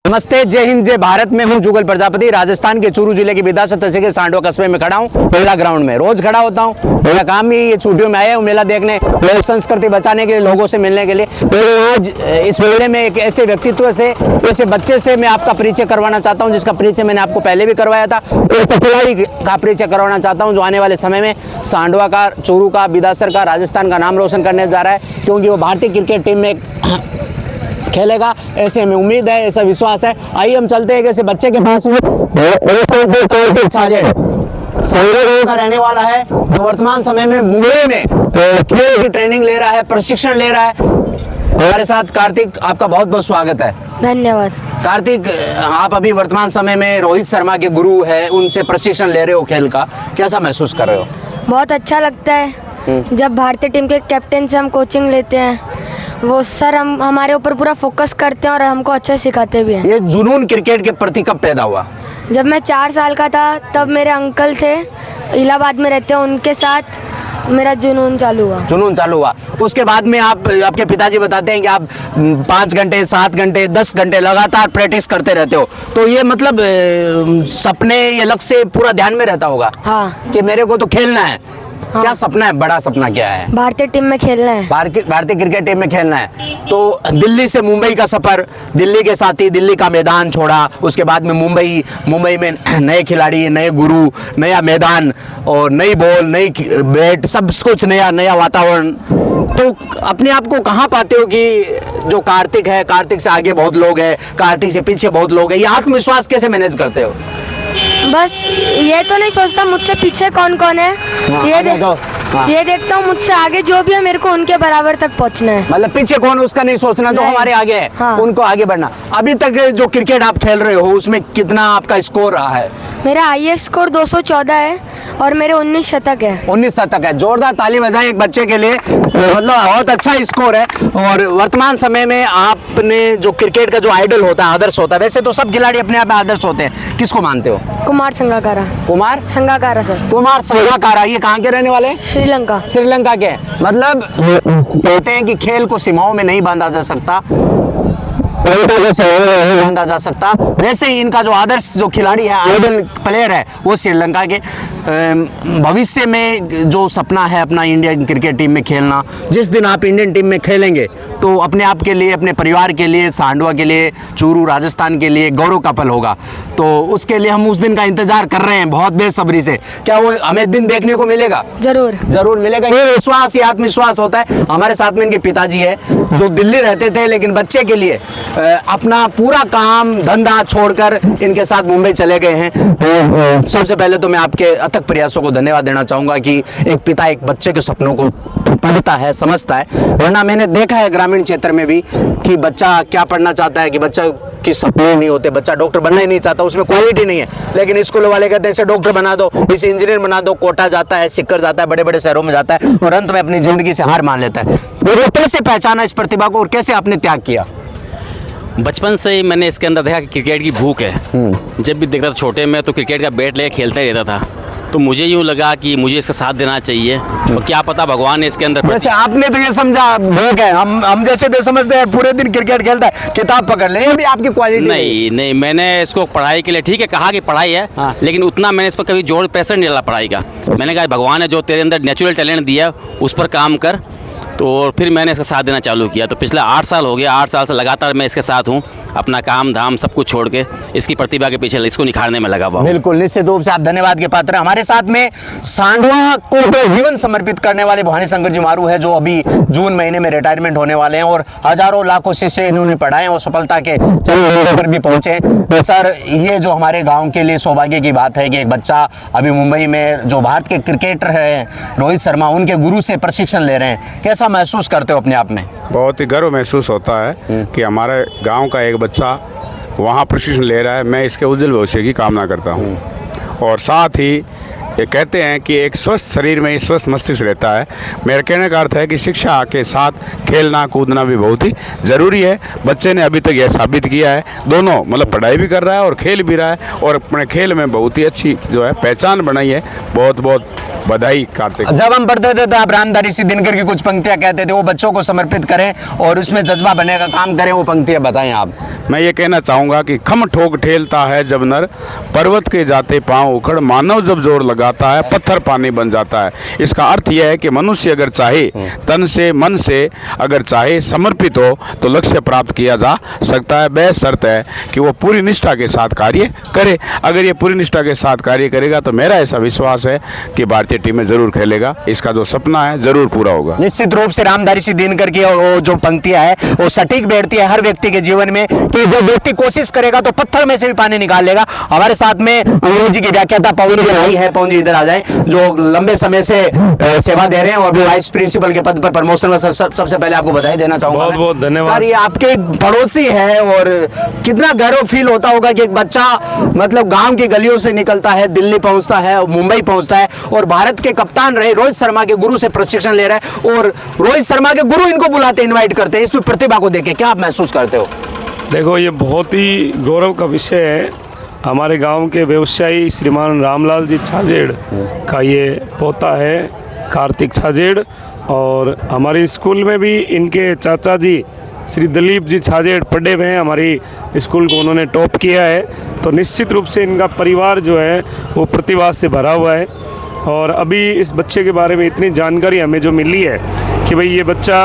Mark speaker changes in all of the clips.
Speaker 1: नमस्ते, जय हिंद, जय भारत। में हूं जुगल प्रजापति। राजस्थान के चूरू जिले की बिदासा तहसील के सांडवा कस्बे में खड़ा हूं। मेला ग्राउंड में रोज खड़ा होता हूं। मेरा काम ही ये छुट्टियों में आया हूं मेला देखने, लोक संस्कृति बचाने के लिए, लोगों से मिलने के लिए। आज इस मेले में एक ऐसे व्यक्तित्व से, ऐसे बच्चे से मैं आपका परिचय करवाना चाहता हूँ, जिसका परिचय मैंने आपको पहले भी करवाया था। ऐसे खिलाड़ी का परिचय करवाना चाहता हूँ जो आने वाले समय में सांडवा का, चूरू का, बिदासर का, राजस्थान का नाम रोशन करने जा रहा है, क्योंकि वो भारतीय क्रिकेट टीम में खेलेगा। ऐसे हमें उम्मीद है, ऐसा विश्वास है। आइए हम चलते हैं ऐसे बच्चे के पास में। संजय का रहने वाला है, जो वर्तमान समय में मुंबई में खेल की ट्रेनिंग ले रहा है, प्रशिक्षण ले रहा है। हमारे साथ कार्तिक, आपका बहुत बहुत स्वागत है।
Speaker 2: धन्यवाद।
Speaker 1: कार्तिक, आप अभी वर्तमान समय में रोहित शर्मा के गुरु है, उनसे प्रशिक्षण ले रहे हो खेल का, कैसा महसूस कर रहे हो?
Speaker 2: बहुत अच्छा लगता है जब भारतीय टीम के कैप्टन से हम कोचिंग लेते हैं। वो सर हमारे ऊपर पूरा फोकस करते हैं और हमको अच्छे सिखाते भी हैं।
Speaker 1: ये जुनून क्रिकेट के प्रति कब पैदा हुआ?
Speaker 2: जब मैं 4 साल का था तब मेरे अंकल थे, इलाहाबाद में रहते हैं, उनके साथ मेरा जुनून चालू हुआ। उसके बाद में आपके पिताजी बताते हैं कि आप 5 घंटे, 7 घंटे, 10 घंटे लगातार प्रैक्टिस करते रहते हो। तो ये मतलब सपने, ये लक्ष्य से पूरा ध्यान में रहता होगा। हाँ।
Speaker 1: कि मेरे को तो खेलना है। हाँ। क्या सपना है, बड़ा सपना क्या है?
Speaker 2: भारतीय टीम में खेलना है।
Speaker 1: भारतीय क्रिकेट टीम में खेलना है। तो दिल्ली से मुंबई का सफर, दिल्ली के साथ ही दिल्ली का मैदान छोड़ा, उसके बाद में मुंबई में नए खिलाड़ी, नए गुरु, नया मैदान और नई बॉल, नई बैट, सब कुछ नया वातावरण। तो अपने आप को कहाँ पाते हो कि जो कार्तिक है, कार्तिक से आगे बहुत लोग हैं, कार्तिक से पीछे बहुत लोग हैं, ये आत्मविश्वास कैसे मैनेज करते हो?
Speaker 2: बस ये तो नहीं सोचता मुझसे पीछे कौन कौन है। ये देखता हूँ मुझसे आगे जो भी है, मेरे को उनके बराबर तक पहुँचना है।
Speaker 1: मतलब पीछे कौन, उसका नहीं सोचना, जो हमारे आगे है। हाँ। उनको आगे बढ़ना। अभी तक जो क्रिकेट आप खेल रहे हो उसमें कितना आपका स्कोर रहा है?
Speaker 2: मेरा हाईएस्ट स्कोर 214 है और मेरे 19 शतक है।
Speaker 1: 19 शतक है। जोरदार ताली बजाएं एक बच्चे के लिए, मतलब बहुत अच्छा स्कोर है। और वर्तमान समय में आपने जो क्रिकेट का जो आइडल होता है, आदर्श होता है, वैसे तो सब खिलाड़ी अपने आप में आदर्श होते हैं, किसको मानते हो?
Speaker 2: कुमार संगाकारा।
Speaker 1: कुमार
Speaker 2: संगाकारा सर।
Speaker 1: कुमार संगाकारा। ये कहाँ के रहने वाले? श्रीलंका के। मतलब कहते हैं कि खेल को सीमाओं में नहीं बांधा जा सकता, बांधा जा सकता। वैसे ही इनका जो आदर्श जो खिलाड़ी है, आइडल प्लेयर है, वो श्रीलंका के। भविष्य में जो सपना है अपना इंडियन क्रिकेट टीम में खेलना, जिस दिन आप इंडियन टीम में खेलेंगे तो अपने आप के लिए, अपने परिवार के लिए, सांडवा के लिए, चूरू राजस्थान के लिए गौरव का पल होगा। तो उसके लिए हम उस दिन का इंतजार कर रहे हैं बहुत बेसब्री से। क्या वो हमें दिन देखने को मिलेगा? जरूर मिलेगा। ये विश्वास, ये आत्मविश्वास होता है। हमारे साथ में इनके पिताजी है, जो दिल्ली रहते थे, लेकिन बच्चे के लिए अपना पूरा काम धंधा छोड़कर इनके साथ मुंबई चले गए हैं। सबसे पहले तो मैं आपके अथक प्रयासों को धन्यवाद देना चाहूंगा कि एक पिता एक बच्चे के सपनों को पढ़ता है, समझता है। वरना मैंने देखा है ग्रामीण क्षेत्र में भी कि बच्चा क्या पढ़ना चाहता है, कि बच्चा के सपने नहीं होते, बच्चा डॉक्टर बनना ही नहीं चाहता, उसमें क्वालिटी नहीं है। लेकिन स्कूल वाले कहते हैं इसे डॉक्टर बना दो, इसे इंजीनियर बना दो, कोटा जाता है, सिक्कर जाता है, बड़े बड़े शहरों में जाता है और अंत में अपनी जिंदगी से हार मान लेता है। तो कैसे पहचाना इस प्रतिभा को और कैसे आपने त्याग किया?
Speaker 3: बचपन से ही मैंने इसके अंदर देखा कि क्रिकेट की भूख है। जब भी देखता था छोटे में तो क्रिकेट का बैट लेकर खेलता ही रहता था। तो मुझे यूँ लगा कि मुझे इसका साथ देना चाहिए और क्या पता भगवान ने इसके अंदर।
Speaker 1: वैसे आपने तो ये समझा भूख है, हम जैसे तो समझते हैं पूरे दिन क्रिकेट खेलता है, किताब पकड़ ले, ये भी आपकी क्वालिटी
Speaker 3: नहीं, मैंने इसको पढ़ाई के लिए, ठीक है कहा कि पढ़ाई है। हाँ। लेकिन उतना मैंने इस पर कभी जोर प्रेशर नहीं डाला पढ़ाई का। मैंने कहा भगवान ने जो तेरे अंदर नेचुरल टैलेंट दिया उस पर काम कर। तो फिर मैंने इसका साथ देना चालू किया। तो पिछले 8 साल हो गया, 8 साल से लगातार मैं इसके साथ हूँ। अपना काम धाम सब कुछ छोड़ के इसकी प्रतिभा के पीछे, इसको निखारने में लगा हुआ।
Speaker 1: बिल्कुल, निश्चित रूप से आप धन्यवाद के पात्र। हमारे साथ में सांडवा को जीवन समर्पित करने वाले भवानी शंकर जी मारू है, जो अभी जून महीने में रिटायरमेंट होने वाले हैं और हजारों लाखों शिष्य इन्होंने पढ़ाए और सफलता के चरम पर भी पहुंचे। सर, ये जो हमारे गाँव के लिए सौभाग्य की बात है कि एक बच्चा अभी मुंबई में, जो भारत के क्रिकेटर है रोहित शर्मा, उनके गुरु से प्रशिक्षण ले रहे हैं। कैसा महसूस करते हो अपने आप में?
Speaker 4: बहुत ही गर्व महसूस होता है कि हमारे गांव का एक बच्चा वहां प्रशिक्षण ले रहा है। मैं इसके उज्जवल भविष्य की कामना करता हूं और साथ ही ये कहते हैं कि एक स्वस्थ शरीर में ही स्वस्थ मस्तिष्क रहता है। मेरे कहने का अर्थ है कि शिक्षा के साथ खेलना कूदना भी बहुत ही ज़रूरी है। बच्चे ने अभी तक यह साबित किया है, दोनों मतलब पढ़ाई भी कर रहा है और खेल भी रहा है, और अपने खेल में बहुत ही अच्छी जो है पहचान बनाई है। बहुत बहुत बधाई कार्तिक।
Speaker 1: जब हम पढ़ते थे तो आप रामधारी सिंह दिनकर की कुछ पंक्तियां कहते थे, वो बच्चों को समर्पित करें और उसमें जज्बा बनने का काम करें, वो पंक्तियां बताएं आप।
Speaker 4: मैं ये कहना चाहूँगा कि खम ठोक ठेलता है जब नर, पर्वत के जाते पांव उखड़, मानव जब जोर लगाता है पत्थर पानी बन जाता है। इसका अर्थ यह है कि मनुष्य अगर चाहे, तन से मन से अगर चाहे समर्पित हो तो लक्ष्य प्राप्त किया जा सकता है। बशर्त है कि वो पूरी निष्ठा के साथ कार्य करे। अगर ये पूरी निष्ठा के साथ कार्य करेगा तो मेरा ऐसा विश्वास है कि भारतीय टीम में ज़रूर खेलेगा। इसका जो सपना है ज़रूर पूरा होगा।
Speaker 1: निश्चित रूप से रामधारी सिंह दिनकर की वो जो पंक्तियां है वो सटीक बैठती है हर व्यक्ति के जीवन में, कि जब व्यक्ति कोशिश करेगा तो पत्थर में से भी पानी निकाल लेगा। हमारे साथ में अंग्रेजी की व्याख्याता पवन जी आई है। पवन जी इधर आ जाए, जो लंबे समय से सेवा दे रहे हैं और भी वाइस प्रिंसिपल के पद पर प्रमोशन में। सबसे पहले आपको बधाई देना चाहूंगा।
Speaker 5: बहुत बहुत धन्यवाद
Speaker 1: सर। ये आपके पड़ोसी है और कितना गर्व फील होता होगा कि एक बच्चा मतलब गांव की गलियों से निकलता है, दिल्ली पहुंचता है, मुंबई पहुंचता है और भारत के कप्तान रहे रोहित शर्मा के गुरु से प्रशिक्षण ले रहा है, और रोहित शर्मा के गुरु इनको बुलाते इनवाइट करते हैं। इसमें प्रतिभा को देखे क्या आप महसूस करते हो?
Speaker 5: देखो, ये बहुत ही गौरव का विषय है। हमारे गांव के व्यवसायी श्रीमान रामलाल जी छाजेड़ का ये पोता है, कार्तिक छाजेड़, और हमारे स्कूल में भी इनके चाचा जी श्री दिलीप जी छाजेड़ पढ़े हुए हैं। हमारी स्कूल को उन्होंने टॉप किया है। तो निश्चित रूप से इनका परिवार जो है वो प्रतिभा से भरा हुआ है। और अभी इस बच्चे के बारे में इतनी जानकारी हमें जो मिली है कि भाई ये बच्चा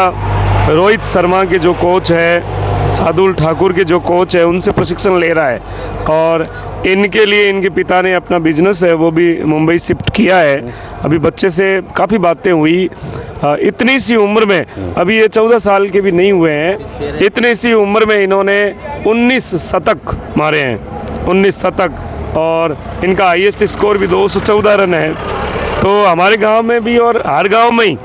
Speaker 5: रोहित शर्मा के जो कोच है, सादुल ठाकुर के जो कोच है, उनसे प्रशिक्षण ले रहा है। और इनके लिए इनके पिता ने अपना बिजनेस है वो भी मुंबई शिफ्ट किया है। अभी बच्चे से काफ़ी बातें हुई। इतनी सी उम्र में, अभी ये 14 साल के भी नहीं हुए हैं, इतनी सी उम्र में इन्होंने 19 शतक मारे हैं, 19 शतक, और इनका हाईएस्ट स्कोर भी 214 रन है। तो हमारे गांव में भी और हर गांव में ही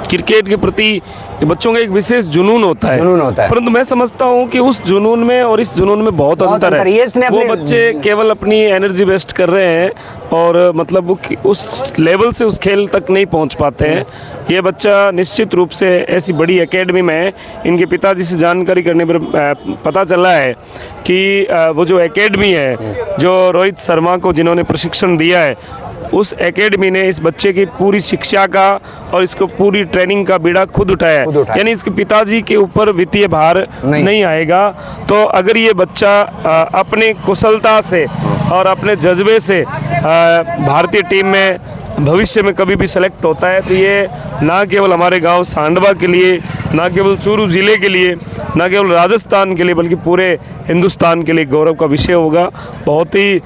Speaker 5: क्रिकेट के प्रति बच्चों का एक विशेष जुनून होता है, परंतु मैं समझता हूं कि उस जुनून में और इस जुनून में बहुत अंतर है। वो बच्चे केवल अपनी एनर्जी वेस्ट कर रहे हैं और मतलब वो उस लेवल से उस खेल तक नहीं पहुंच पाते हैं। ये बच्चा निश्चित रूप से ऐसी बड़ी एकेडमी में, इनके पिताजी से जानकारी करने पर पता चला है कि वो जो एकेडमी है, जो रोहित शर्मा को जिन्होंने प्रशिक्षण दिया है, उस एकेडमी ने इस बच्चे की पूरी शिक्षा का और इसको पूरी ट्रेनिंग का बीड़ा खुद उठाया है। यानी इसके पिताजी के ऊपर वित्तीय भार नहीं आएगा। तो अगर ये बच्चा अपनी कुशलता से और अपने जज्बे से भारतीय टीम में भविष्य में कभी भी सेलेक्ट होता है तो ये ना केवल हमारे गांव सांडवा के लिए, ना केवल चूरू ज़िले के लिए, ना केवल राजस्थान के लिए, बल्कि पूरे हिंदुस्तान के लिए गौरव का विषय होगा। बहुत ही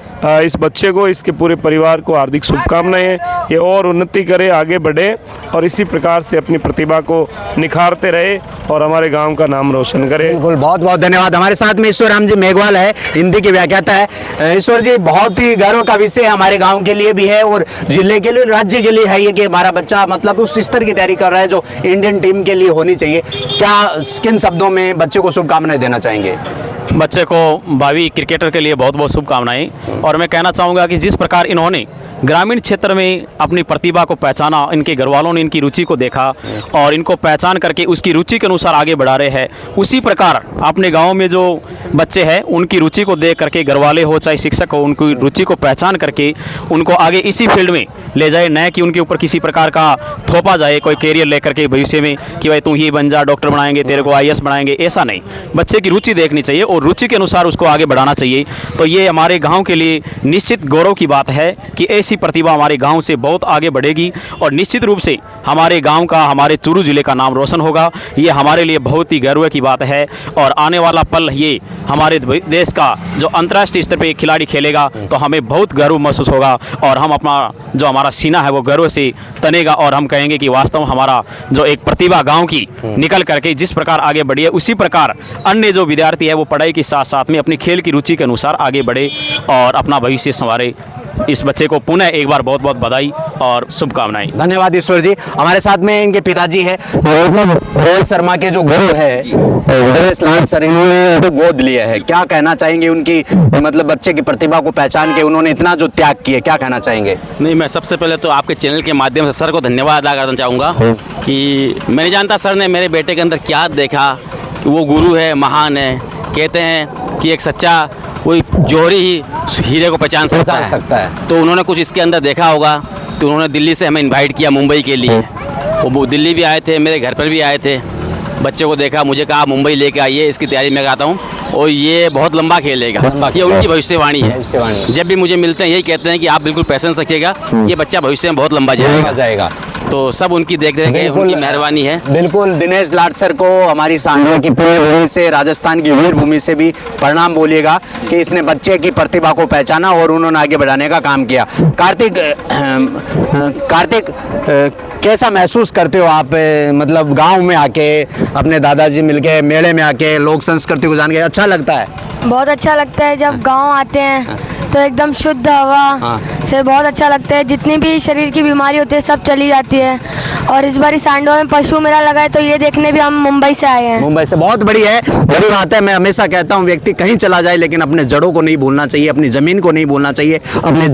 Speaker 5: इस बच्चे को, इसके पूरे परिवार को हार्दिक शुभकामनाएं हैं। ये और उन्नति करे, आगे बढ़े और इसी प्रकार से अपनी प्रतिभा को निखारते रहे और हमारे गाँव का नाम रोशन करे।
Speaker 1: बिल्कुल, बहुत बहुत धन्यवाद। हमारे साथ में ईश्वर राम जी मेघवाल है, हिंदी की व्याख्याता है। ईश्वर जी, बहुत ही गर्व का विषय हमारे गाँव के लिए भी है और जिले के लिए, राज्य के लिए है ये कि हमारा बच्चा मतलब उस स्तर की तैयारी कर रहा है जो इंडियन टीम के लिए होनी चाहिए। क्या किन शब्दों में बच्चे को शुभकामनाएं देना चाहेंगे?
Speaker 3: बच्चे को भावी क्रिकेटर के लिए बहुत बहुत शुभकामनाएं। और मैं कहना चाहूँगा कि जिस प्रकार इन्होंने ग्रामीण क्षेत्र में अपनी प्रतिभा को पहचाना, इनके घर वालों ने इनकी रुचि को देखा और इनको पहचान करके उसकी रुचि के अनुसार आगे बढ़ा रहे हैं, उसी प्रकार अपने गांव में जो बच्चे हैं उनकी रुचि को देख करके घर वाले हो चाहे शिक्षक हो, उनकी रुचि को पहचान करके उनको आगे इसी फील्ड में ले जाए, न कि उनके ऊपर किसी प्रकार का थोपा जाए कोई कैरियर लेकर के भविष्य में कि भाई तू ही बन जा, डॉक्टर बनाएंगे, तेरे को IAS बनाएंगे। ऐसा नहीं, बच्चे की रुचि देखनी चाहिए और रुचि के अनुसार उसको आगे बढ़ाना चाहिए। तो ये हमारे गाँव के लिए निश्चित गौरव की बात है कि ऐसी प्रतिभा हमारे गांव से बहुत आगे बढ़ेगी और निश्चित रूप से हमारे गांव का, हमारे चूरू जिले का नाम रोशन होगा। ये हमारे लिए बहुत ही गर्व की बात है और आने वाला पल ये हमारे देश का जो अंतर्राष्ट्रीय स्तर पे खिलाड़ी खेलेगा तो हमें बहुत गर्व महसूस होगा और हम अपना जो हमारा सीना है वो गर्व से तनेगा और हम कहेंगे कि वास्तव में हमारा जो एक प्रतिभा गाँव की निकल करके जिस प्रकार आगे बढ़ी है, उसी प्रकार अन्य जो विद्यार्थी है वो पढ़ाई के साथ साथ में अपनी खेल की रुचि के अनुसार आगे बढ़े और अपना भविष्य संवारे। इस बच्चे को पुनः एक बार बहुत बहुत बधाई और शुभकामनाएं।
Speaker 1: धन्यवाद ईश्वर जी। हमारे साथ में इनके पिताजी है, रोहित शर्मा के जो गुरु है नरेश लाल सर, इन्होंने तो गोद लिया है। क्या कहना चाहेंगे उनकी, मतलब बच्चे की प्रतिभा को पहचान के उन्होंने इतना जो त्याग किया, क्या कहना चाहेंगे?
Speaker 3: नहीं, मैं सबसे पहले तो आपके चैनल के माध्यम से सर को धन्यवाद अदा करना चाहूँगा कि मैं नहीं जानता सर ने मेरे बेटे के अंदर क्या देखा कि वो गुरु है, महान है। कहते हैं कि एक सच्चा कोई जोहरी ही हीरे को पहचान सकता है। तो उन्होंने कुछ इसके अंदर देखा होगा, तो उन्होंने दिल्ली से हमें इनवाइट किया मुंबई के लिए। वो दिल्ली भी आए थे, मेरे घर पर भी आए थे, बच्चे को देखा, मुझे कहा मुंबई लेके आइए, इसकी तैयारी मैं कराता हूँ और ये बहुत लंबा खेलेगा। ये उनकी भविष्यवाणी है। जब भी मुझे मिलते हैं यही कहते हैं कि आप बिल्कुल पेशेंस रखिएगा, ये बच्चा भविष्य में बहुत लंबा जाएगा। तो सब उनकी देख रेख है, उनकी मेहरबानी है।
Speaker 1: बिल्कुल दिनेश लाड सर को हमारी सांडवा की पूरी भूमि से, राजस्थान की वीर भूमि से भी प्रणाम बोलिएगा कि इसने बच्चे की प्रतिभा को पहचाना और उन्होंने आगे बढ़ाने का काम किया। कार्तिक, कैसा महसूस करते हो आप, मतलब गांव में आके अपने दादाजी मिलके, मेले में आके लोक संस्कृति को जान के अच्छा लगता है?
Speaker 2: बहुत अच्छा लगता है जब गांव आते हैं तो एकदम शुद्ध हवा से बहुत अच्छा लगता है। जितनी भी शरीर की बीमारी होती है सब चली जाती है। और इस बार सांडवा में पशु मेला लगा है तो ये देखने भी हम मुंबई से आए हैं।
Speaker 1: मुंबई से, बहुत बड़ी बात है। मैं हमेशा कहता हूँ व्यक्ति कहीं चला जाए लेकिन अपने जड़ों को नहीं भूलना चाहिए, अपनी ज़मीन को नहीं भूलना चाहिए, अपने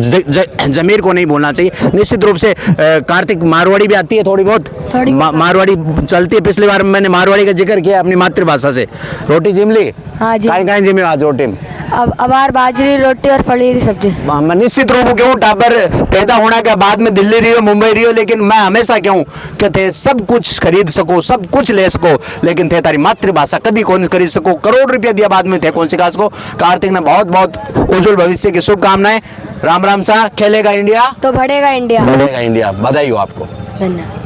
Speaker 1: ज़मीर को नहीं भूलना चाहिए। निश्चित रूप से कार्तिक, मारवाड़ी भी आती है थोड़ी बहुत? मारवाड़ी चलती है। पिछली बार मैंने मारवाड़ी का जिक्र किया अपनी मातृभाषा से। रोटी जिम ली?
Speaker 2: हाँ जी।
Speaker 1: कहीं जिमे आज रोटी में?
Speaker 2: अब अबार बाजरी रोटी और फलीरी सब्जी।
Speaker 1: निश्चित रूप क्यों टाबर पैदा होने के बाद में दिल्ली रही हो, मुंबई रही हो, लेकिन मैं हमेशा कहूँ कि थे सब कुछ खरीद सको, सब कुछ ले सको, लेकिन थे तारी मातृभाषा कभी कौन खरीद सको। करोड़ रुपया दिया बाद में थे कौन सिखा सको। कार्तिक ने बहुत बहुत उज्जवल भविष्य की शुभकामनाएं। राम राम सा। खेलेगा इंडिया
Speaker 2: तो बढ़ेगा इंडिया।
Speaker 1: बढ़ेगा इंडिया। बधाई हो आपको।
Speaker 2: धन्यवाद।